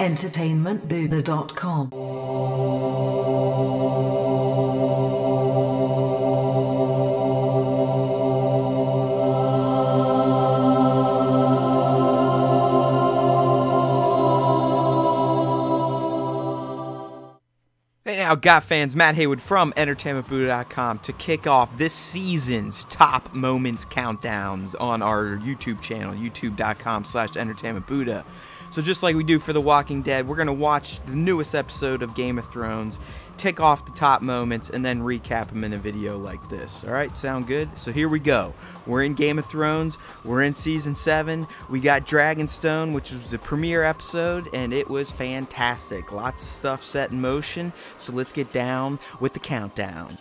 entertainmentbuddha.com. Hey now, GOT fans, Matt Haywood from entertainmentbuddha.com to kick off this season's top moments countdowns on our YouTube channel, youtube.com/entertainmentbuddha. So just like we do for The Walking Dead, we're going to watch the newest episode of Game of Thrones, tick off the top moments, and then recap them in a video like this. Alright, sound good? So here we go. We're in Game of Thrones, we're in Season 7, we got Dragonstone, which was the premiere episode, and it was fantastic. Lots of stuff set in motion, so let's get down with the countdown.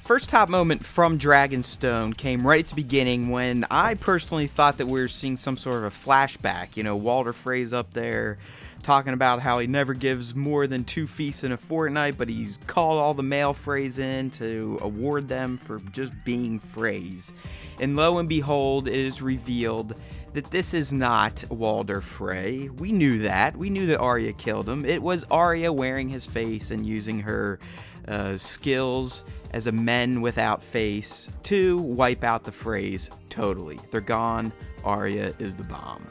First top moment from Dragonstone came right at the beginning when I personally thought that we were seeing some sort of a flashback. You know, Walder Frey's up there talking about how he never gives more than 2 feasts in a fortnight, but he's called all the male Freys in to award them for just being Freys. And lo and behold, it is revealed that this is not Walder Frey. We knew that. We knew that Arya killed him. It was Arya wearing his face and using her skills as a men without face to wipe out the Freys totally. They're gone. Arya is the bomb.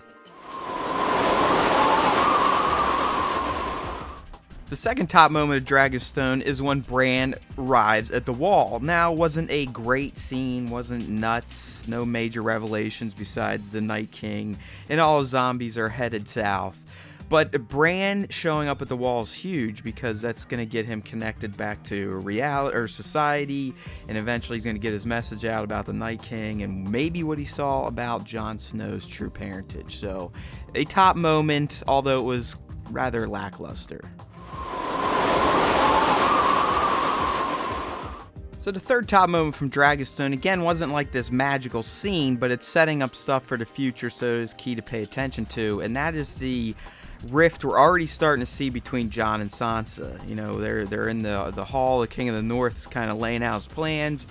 The second top moment of Dragonstone is when Bran arrives at the wall. Now, wasn't a great scene, wasn't nuts, no major revelations besides the Night King, and all zombies are headed south. But Bran showing up at the wall is huge because that's going to get him connected back to reality or society, and eventually he's going to get his message out about the Night King and maybe what he saw about Jon Snow's true parentage. So, a top moment, although it was rather lackluster. So the third top moment from Dragonstone, again, wasn't like this magical scene, but it's setting up stuff for the future, so it's key to pay attention to, and that is the rift we're already starting to see between Jon and Sansa. You know, they're in the hall. The King of the North is kind of laying out his plans,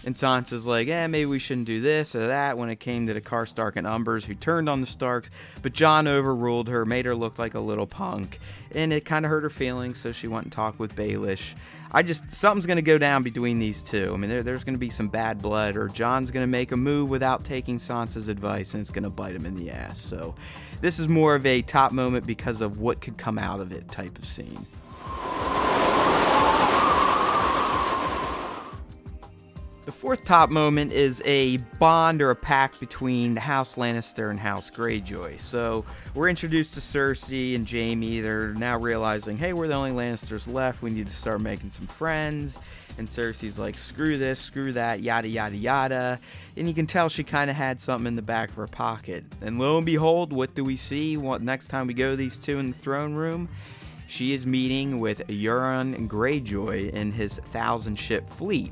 and Sansa's like, maybe we shouldn't do this or that when it came to the Karstark and Umbers, who turned on the Starks, but Jon overruled her, made her look like a little punk, and it kind of hurt her feelings, so she went and talked with Baelish. Something's going to go down between these two. I mean, there's going to be some bad blood, or Jon's going to make a move without taking Sansa's advice, and it's going to bite him in the ass. So this is more of a top moment because of what could come out of it type of scene. The fourth top moment is a bond or a pact between House Lannister and House Greyjoy. So we're introduced to Cersei and Jaime. They're now realizing, hey, we're the only Lannisters left. We need to start making some friends. And Cersei's like, screw this, screw that, yada, yada, yada. And you can tell she kind of had something in the back of her pocket. And lo and behold, what do we see? Next time we go these two in the throne room, she is meeting with Euron Greyjoy in his 1,000-ship fleet.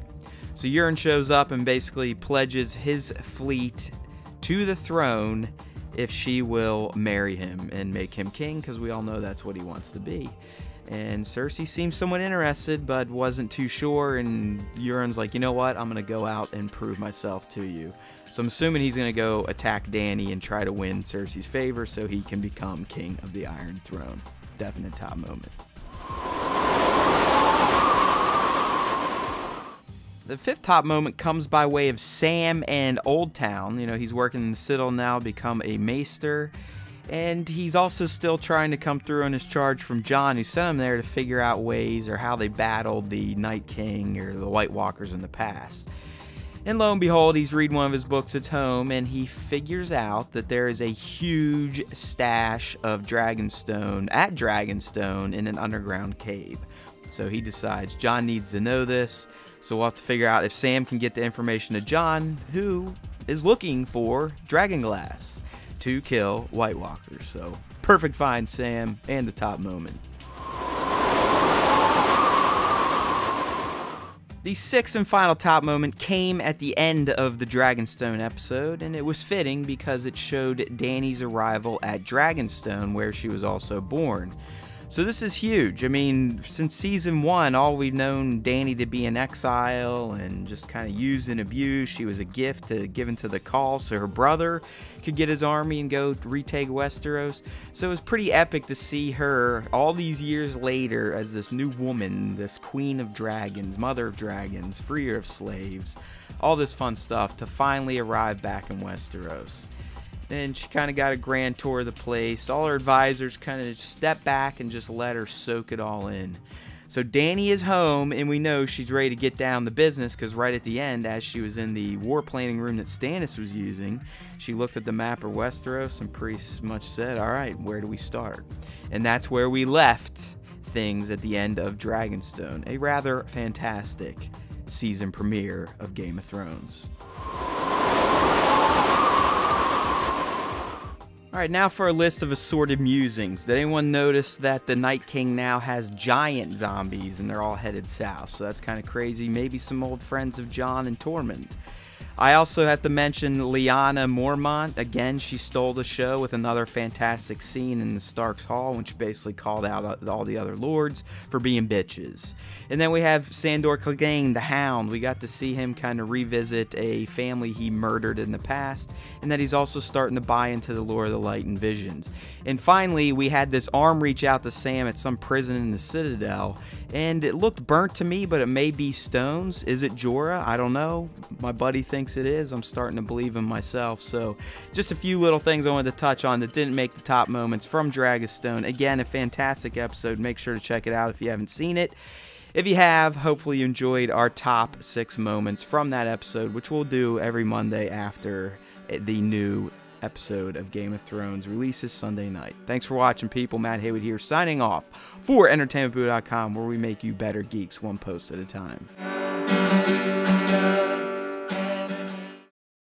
So Euron shows up and basically pledges his fleet to the throne if she will marry him and make him king, because we all know that's what he wants to be. And Cersei seems somewhat interested, but wasn't too sure, and Euron's like, you know what, I'm going to go out and prove myself to you. So I'm assuming he's going to go attack Dany and try to win Cersei's favor so he can become king of the Iron Throne. Definite top moment. The fifth top moment comes by way of Sam and Old Town. You know, he's working in the Citadel now, become a maester. And he's also still trying to come through on his charge from Jon, who sent him there to figure out ways or how they battled the Night King or the White Walkers in the past. And lo and behold, he's reading one of his books at home, and he figures out that there is a huge stash of Dragonstone at Dragonstone in an underground cave. So he decides Jon needs to know this. So we'll have to figure out if Sam can get the information to Jon, who is looking for Dragonglass to kill White Walkers. So perfect find, Sam, and the top moment. The sixth and final top moment came at the end of the Dragonstone episode, and it was fitting because it showed Dany's arrival at Dragonstone, where she was also born. So this is huge. I mean, since season 1, all we've known Dany to be in exile and just kind of used and abused. She was a gift given to the call so her brother could get his army and go retake Westeros. So it was pretty epic to see her all these years later as this new woman, this queen of dragons, mother of dragons, freer of slaves, all this fun stuff, to finally arrive back in Westeros. Then she kind of got a grand tour of the place. All her advisors kind of stepped back and just let her soak it all in. So Dany is home, and we know she's ready to get down to business, because right at the end, as she was in the war planning room that Stannis was using, she looked at the map of Westeros and pretty much said, all right, where do we start? And that's where we left things at the end of Dragonstone, a rather fantastic season premiere of Game of Thrones. Alright, now for a list of assorted musings. Did anyone notice that the Night King now has giant zombies and they're all headed south? So that's kind of crazy. Maybe some old friends of Jon and Tormund. I also have to mention Lyanna Mormont. Again, she stole the show with another fantastic scene in the Stark's Hall, when she basically called out all the other lords for being bitches. And then we have Sandor Clegane, the Hound. We got to see him kind of revisit a family he murdered in the past, and that he's also starting to buy into the lore of the Light and Visions. And finally, we had this arm reach out to Sam at some prison in the Citadel, and it looked burnt to me, but it may be stones. Is it Jorah? I don't know. My buddy thinks it is. I'm starting to believe him myself. So just a few little things I wanted to touch on that didn't make the top moments from Dragonstone. Again, a fantastic episode. Make sure to check it out if you haven't seen it. If you have, hopefully you enjoyed our top 6 moments from that episode, which we'll do every Monday after the new episode of Game of Thrones releases Sunday night. Thanks for watching, people. Matt Haywood here, signing off for EntertainmentBoo.com, where we make you better geeks one post at a time.